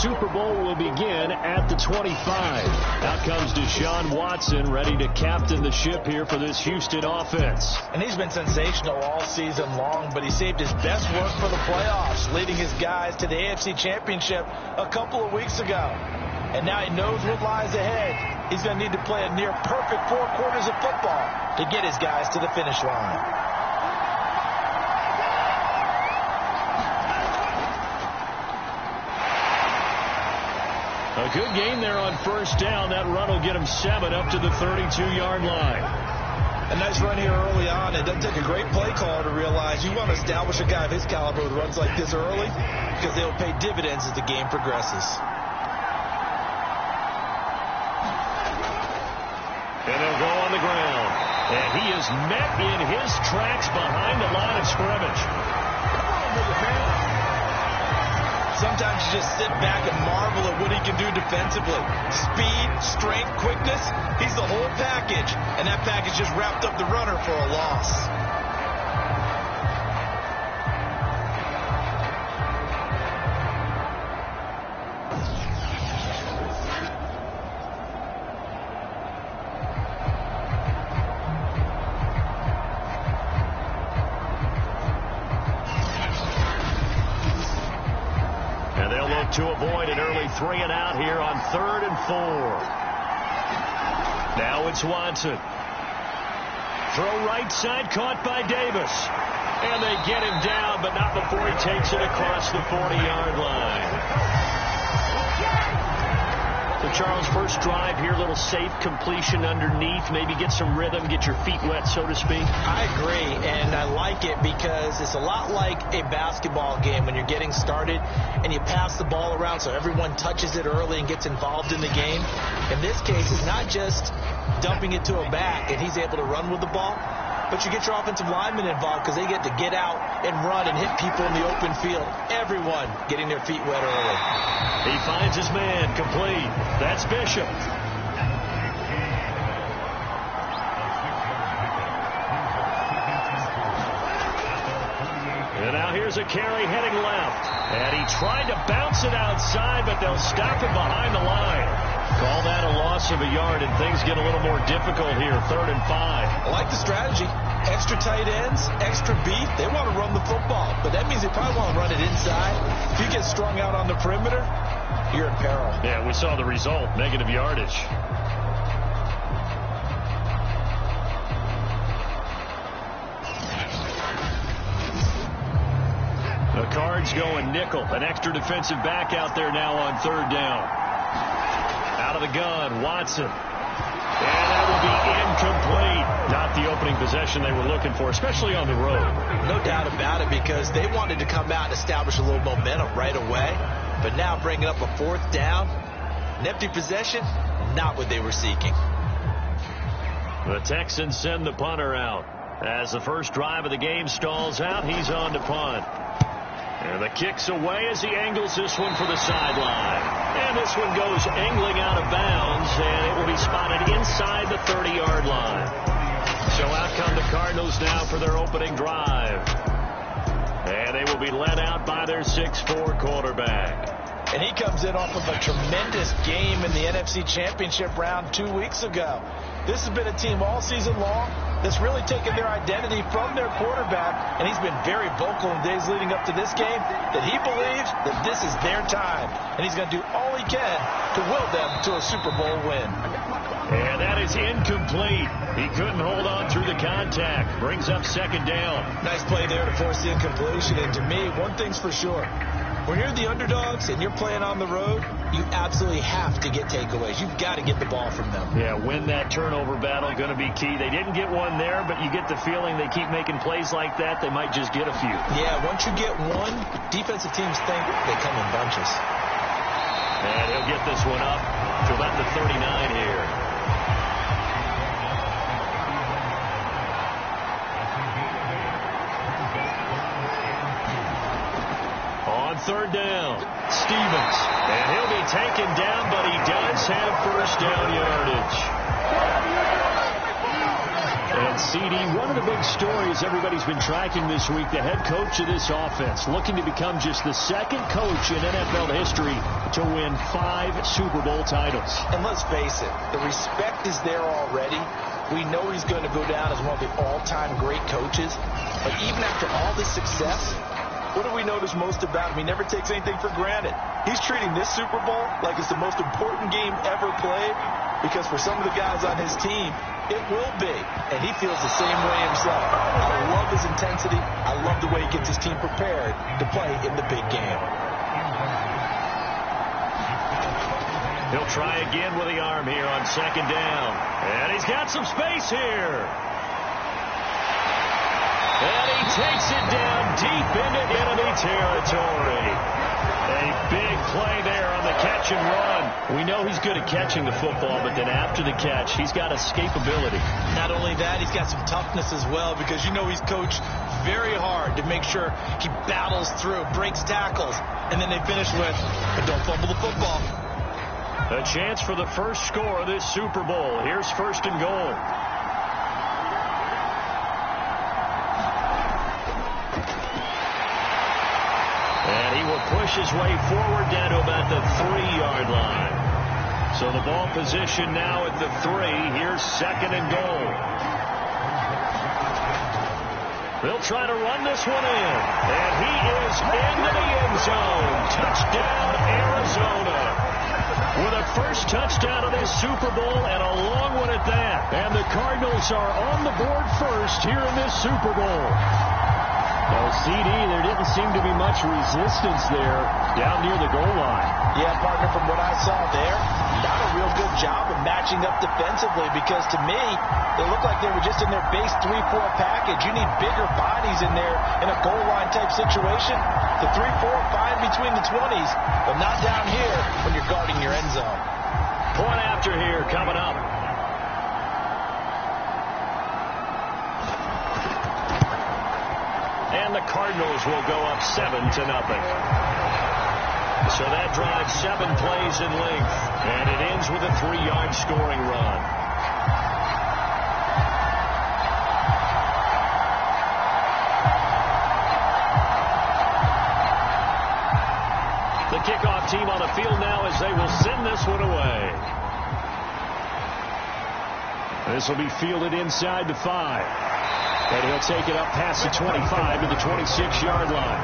Super Bowl will begin at the 25. Out comes Deshaun Watson, ready to captain the ship here for this Houston offense. And he's been sensational all season long, but he saved his best work for the playoffs, leading his guys to the AFC Championship a couple of weeks ago. And now he knows what lies ahead. He's going to need to play a near-perfect 4 quarters of football to get his guys to the finish line. A good game there on first down. That run will get him 7 up to the 32-yard line. A nice run here early on. It doesn't take a great play caller to realize you want to establish a guy of his caliber who runs like this early because they'll pay dividends as the game progresses. And they'll go on the ground. And he is met in his tracks behind the line of scrimmage. Sometimes you just sit back and marvel at what he can do defensively. Speed, strength, quickness, he's the whole package. And that package just wrapped up the runner for a loss. To avoid an early 3 and out here on 3rd and 4. Now it's Watson. Throw right side, caught by Davis. And they get him down, but not before he takes it across the 40-yard line. So Charles, first drive here, little safe completion underneath, maybe get some rhythm, get your feet wet, so to speak. I agree, and I like it because it's a lot like a basketball game when you're getting started and you pass the ball around so everyone touches it early and gets involved in the game. In this case, it's not just dumping it to a back and he's able to run with the ball, but you get your offensive linemen involved because they get to get out and run and hit people in the open field. Everyone getting their feet wet early. He finds his man, complete. That's Bishop. And now here's a carry heading left. And he tried to bounce it outside, but they'll stop him behind the line. Call that a loss of a yard, and things get a little more difficult here, 3rd and 5. I like the strategy. Extra tight ends, extra beef. They want to run the football, but that means they probably want to run it inside. If you get strung out on the perimeter, you're in peril. Yeah, we saw the result, negative yardage. The Cards going nickel. An extra defensive back out there now on 3rd down. Out of the gun, Watson. And that will be incomplete. Not the opening possession they were looking for, especially on the road. No doubt about it, because they wanted to come out and establish a little momentum right away. But now bringing up a 4th down, an empty possession, not what they were seeking. The Texans send the punter out. As the first drive of the game stalls out, he's on to punt. And the kick's away as he angles this one for the sideline. And this one goes angling out of bounds, and it will be spotted inside the 30-yard line. So out come the Cardinals now for their opening drive. And they will be led out by their 6'4" quarterback. And he comes in off of a tremendous game in the NFC Championship round 2 weeks ago. This has been a team all season long that's really taken their identity from their quarterback, and he's been very vocal in days leading up to this game that he believes that this is their time, and he's going to do all he can to will them to a Super Bowl win. And that is incomplete. He couldn't hold on through the contact. Brings up 2nd down. Nice play there to force the incompletion, and to me, one thing's for sure. When you're the underdogs and you're playing on the road, you absolutely have to get takeaways. You've got to get the ball from them. Yeah, win that turnover battle, going to be key. They didn't get one there, but you get the feeling they keep making plays like that, they might just get a few. Yeah, once you get one, defensive teams think they come in bunches. And he'll get this one up to about the 39 here. On 3rd down, Stevens. And he'll be taken down, but he does have first down yardage. And CD, one of the big stories everybody's been tracking this week, the head coach of this offense, looking to become just the second coach in NFL history to win 5 Super Bowl titles. And let's face it, the respect is there already. We know he's going to go down as one of the all-time great coaches. But even after all this success, what do we notice most about him? He never takes anything for granted. He's treating this Super Bowl like it's the most important game ever played, because for some of the guys on his team, it will be. And he feels the same way himself. I love his intensity. I love the way he gets his team prepared to play in the big game. He'll try again with the arm here on second down. And he's got some space here. And he takes it down deep into enemy territory. A big play there on the catch and run. We know he's good at catching the football, but then after the catch, he's got escapability. Not only that, he's got some toughness as well, because you know he's coached very hard to make sure he battles through, breaks tackles, and then they finish with, but don't fumble the football. A chance for the first score of this Super Bowl. Here's first and goal. And he will push his way forward down to about the 3-yard line. So the ball position now at the 3. Here's second and goal. They'll try to run this one in. And he is into the end zone. Touchdown, Arizona. With a first touchdown of this Super Bowl, and a long one at that. And the Cardinals are on the board first here in this Super Bowl. Well, CD, there didn't seem to be much resistance there down near the goal line. Yeah, partner, from what I saw there, not a real good job of matching up defensively, because to me, they looked like they were just in their base 3-4 package. You need bigger bodies in there in a goal line type situation. The 3-4, fine between the 20s, but not down here when you're guarding your end zone. Point after here coming up. And the Cardinals will go up 7-0. So that drives 7 plays in length, and it ends with a 3-yard scoring run. The kickoff team on the field now as they will send this one away. This will be fielded inside the 5. And he'll take it up past the 25 to the 26-yard line.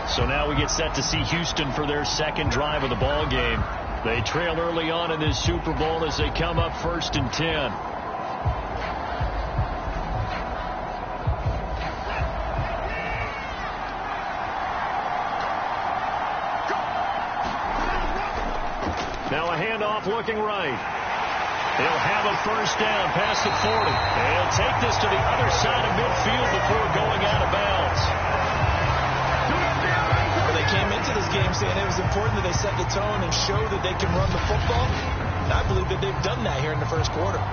So now we get set to see Houston for their second drive of the ball game. They trail early on in this Super Bowl as they come up 1st and 10. Now a handoff looking right. He'll have a first down past the 40. And he'll take this to the other side of midfield before going out of bounds. Well, they came into this game saying it was important that they set the tone and show that they can run the football. And I believe that they've done that here in the first quarter.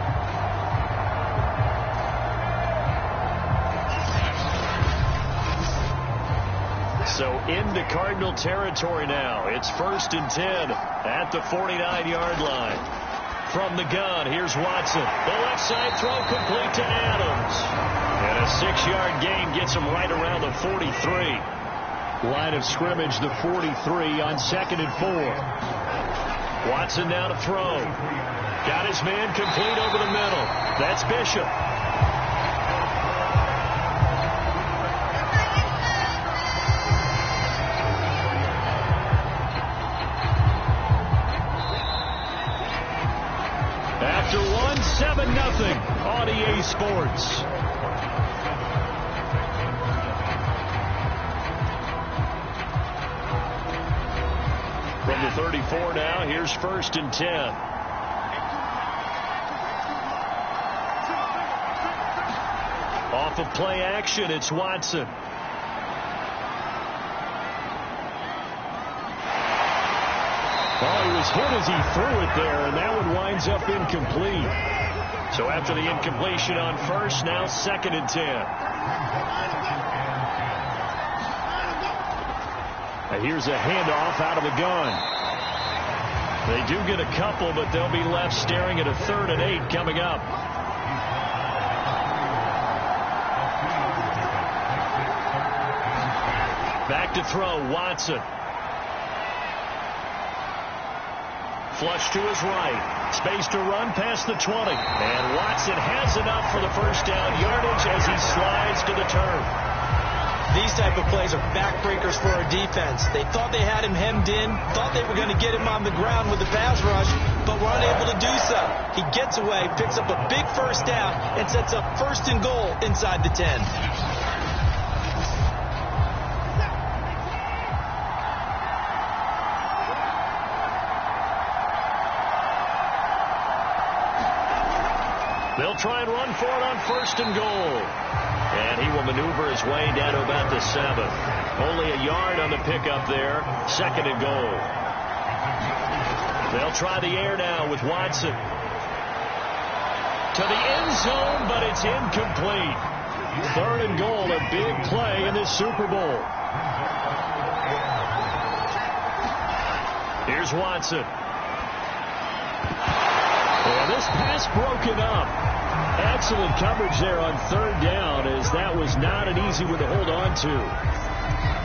So into Cardinal territory now. It's 1st and 10 at the 49-yard line. From the gun, here's Watson. The left side throw complete to Adams. And a 6-yard gain gets him right around the 43. Line of scrimmage, the 43 on 2nd and 4. Watson now to throw. Got his man complete over the middle. That's Bishop. After 7-0 on EA Sports. From the 34 now, here's 1st and 10. Off of play action, it's Watson. Oh, he was hit as he threw it there, and that one winds up incomplete. So after the incompletion on first, now 2nd and 10. Now here's a handoff out of the gun. They do get a couple, but they'll be left staring at a 3rd and 8 coming up. Back to throw, Watson. Flush to his right. Space to run past the 20. And Watson has enough for the first down yardage as he slides to the turf. These type of plays are backbreakers for our defense. They thought they had him hemmed in, thought they were going to get him on the ground with the pass rush, but were unable to do so. He gets away, picks up a big first down, and sets up 1st and goal inside the 10. They'll try and run for it on 1st and goal. And he will maneuver his way down to about the 7. Only a yard on the pickup there. 2nd and goal. They'll try the air now with Watson. To the end zone, but it's incomplete. 3rd and goal, a big play in this Super Bowl. Here's Watson. And this pass broken up. Excellent coverage there on 3rd down, as that was not an easy one to hold on to.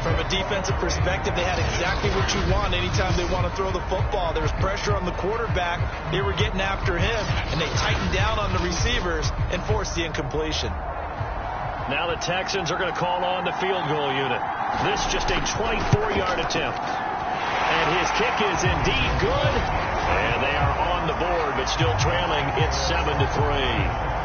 From a defensive perspective, they had exactly what you want anytime they want to throw the football. There was pressure on the quarterback. They were getting after him, and they tightened down on the receivers and forced the incompletion. Now the Texans are going to call on the field goal unit. This just a 24-yard attempt. And his kick is indeed good. And they are on the board, but still trailing. It's 7-3.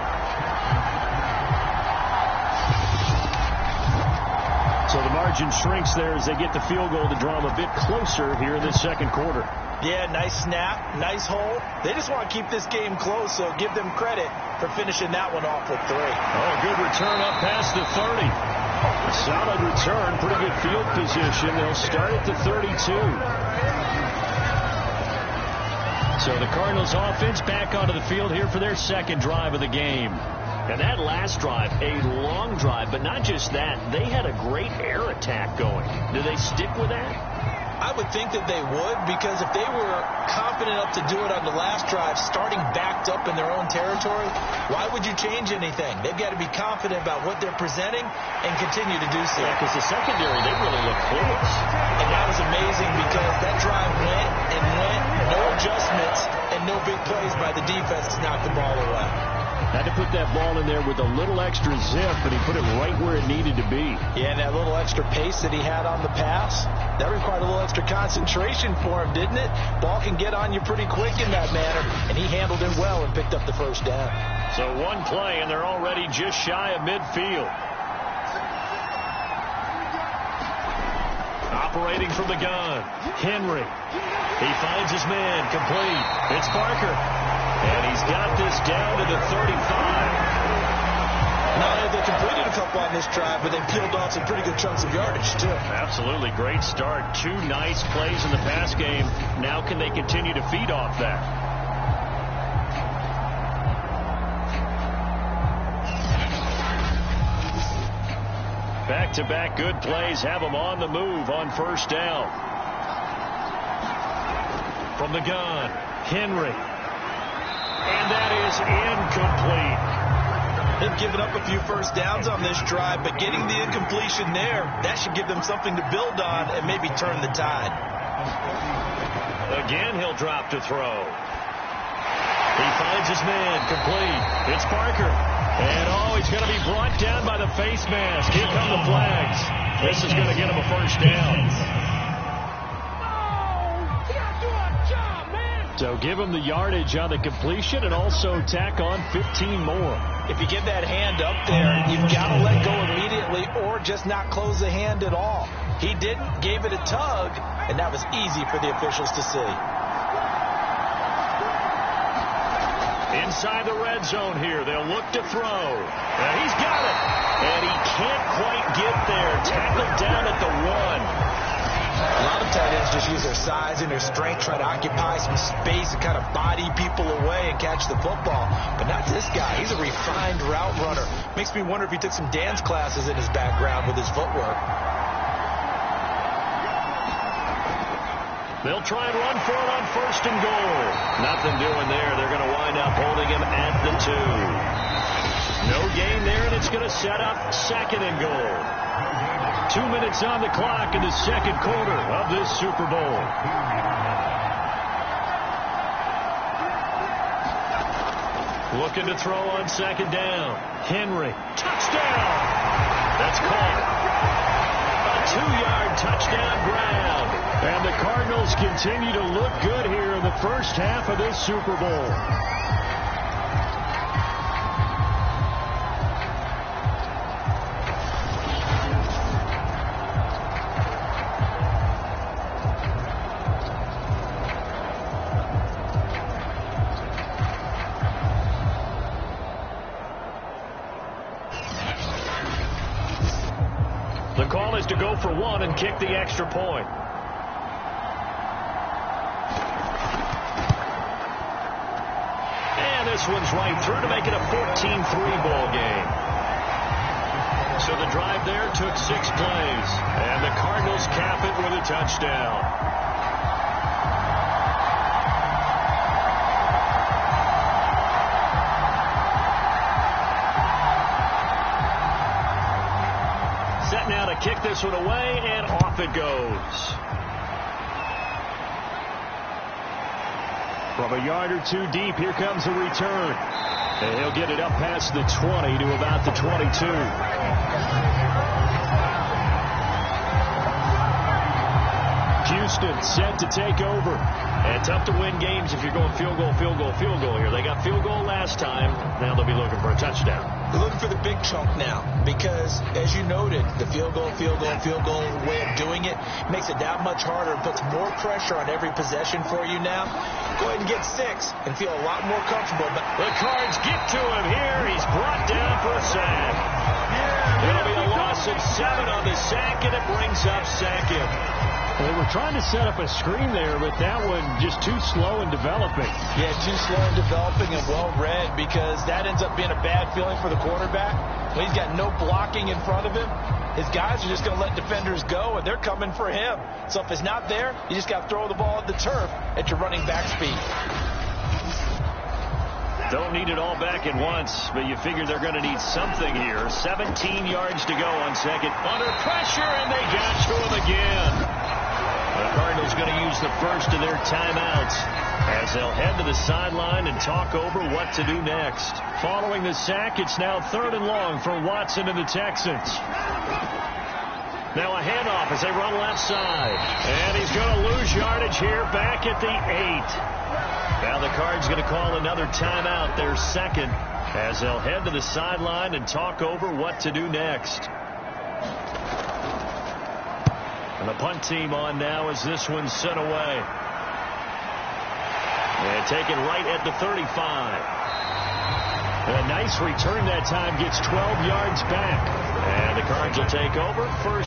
So the margin shrinks there as they get the field goal to draw them a bit closer here in this 2nd quarter. Yeah, nice snap, nice hole. They just want to keep this game close, so give them credit for finishing that one off with 3. Oh, good return up past the 30. A solid return, pretty good field position. They'll start at the 32. So the Cardinals offense back onto the field here for their 2nd drive of the game. And that last drive, a long drive, but not just that. They had a great air attack going. Do they stick with that? I would think that they would, because if they were confident enough to do it on the last drive, starting backed up in their own territory, why would you change anything? They've got to be confident about what they're presenting and continue to do so. Yeah, because the secondary, they really look close. And that was amazing because that drive went and went, no adjustments and no big plays by the defense to knock the ball away. Had to put that ball in there with a little extra zip, but he put it right where it needed to be. Yeah, and that little extra pace that he had on the pass, that required a little extra concentration for him, didn't it? Ball can get on you pretty quick in that manner, and he handled it well and picked up the first down. So one play, and they're already just shy of midfield. Operating from the gun, Henry. He finds his man, complete. It's Parker. And he's got this down to the 35. Now, they completed a couple on this drive, but they peeled off some pretty good chunks of yardage, too. Absolutely. Great start. 2 nice plays in the pass game. Now can they continue to feed off that? Back-to-back good plays have them on the move on 1st down. From the gun, Henry. And that is incomplete. They've given up a few first downs on this drive, but getting the incompletion there, that should give them something to build on and maybe turn the tide. Again, he'll drop to throw. He finds his man, complete. It's Parker. And, he's going to be brought down by the face mask. Here come the flags. This is going to get him a first down. So give him the yardage on the completion and also tack on 15 more. If you get that hand up there, you've got to let go immediately or just not close the hand at all. He didn't, gave it a tug, and that was easy for the officials to see. Inside the red zone here, they'll look to throw. And he's got it. And he can't quite get there. Tackled down at the 1. A lot of tight ends just use their size and their strength, try to occupy some space and kind of body people away and catch the football. But not this guy. He's a refined route runner. Makes me wonder if he took some dance classes in his background with his footwork. They'll try and run for it on 1st and goal. Nothing doing there. They're going to wind up holding him at the 2. No gain there, and it's going to set up 2nd and goal. 2 minutes on the clock in the 2nd quarter of this Super Bowl. Looking to throw on 2nd down. Henry. Touchdown. That's caught. A 2-yard touchdown grab. And the Cardinals continue to look good here in the first half of this Super Bowl. The call is to go for 1 and kick the extra point. And this one's right through to make it a 14-3 ball game. So the drive there took 6 plays. And the Cardinals cap it with a touchdown. Set now to kick this one away, and off it goes. From a yard or 2 deep, here comes a return. And he'll get it up past the 20 to about the 22. Houston set to take over. And tough to win games if you're going field goal, field goal, field goal here. They got field goal last time. Now they'll be looking for a touchdown. They're looking for the big chunk now because, as you noted, the field goal way of doing it makes it that much harder and puts more pressure on every possession for you now. Go ahead and get 6 and feel a lot more comfortable. But the Cards get to him here. He's brought down for a sack. It'll be a loss of 7 on the sack, and it brings up 2nd. They were trying to set up a screen there, but that one just too slow in developing. Yeah, too slow in developing and well read because that ends up being a bad feeling for the quarterback. When he's got no blocking in front of him, his guys are just going to let defenders go, and they're coming for him. So if it's not there, you just got to throw the ball at the turf at your running back speed. Don't need it all back at once, but you figure they're going to need something here. 17 yards to go on 2nd. Under pressure, and they got to him again. The Cardinals going to use the first of their timeouts as they'll head to the sideline and talk over what to do next. Following the sack, it's now 3rd and long for Watson and the Texans. Now a handoff as they run left side. And he's going to lose yardage here back at the 8. Now the Cards going to call another timeout, their 2nd, as they'll head to the sideline and talk over what to do next. And the punt team on now as this one's sent away. And taken right at the 35. A nice return that time, gets 12 yards back. And the Cards will take over first.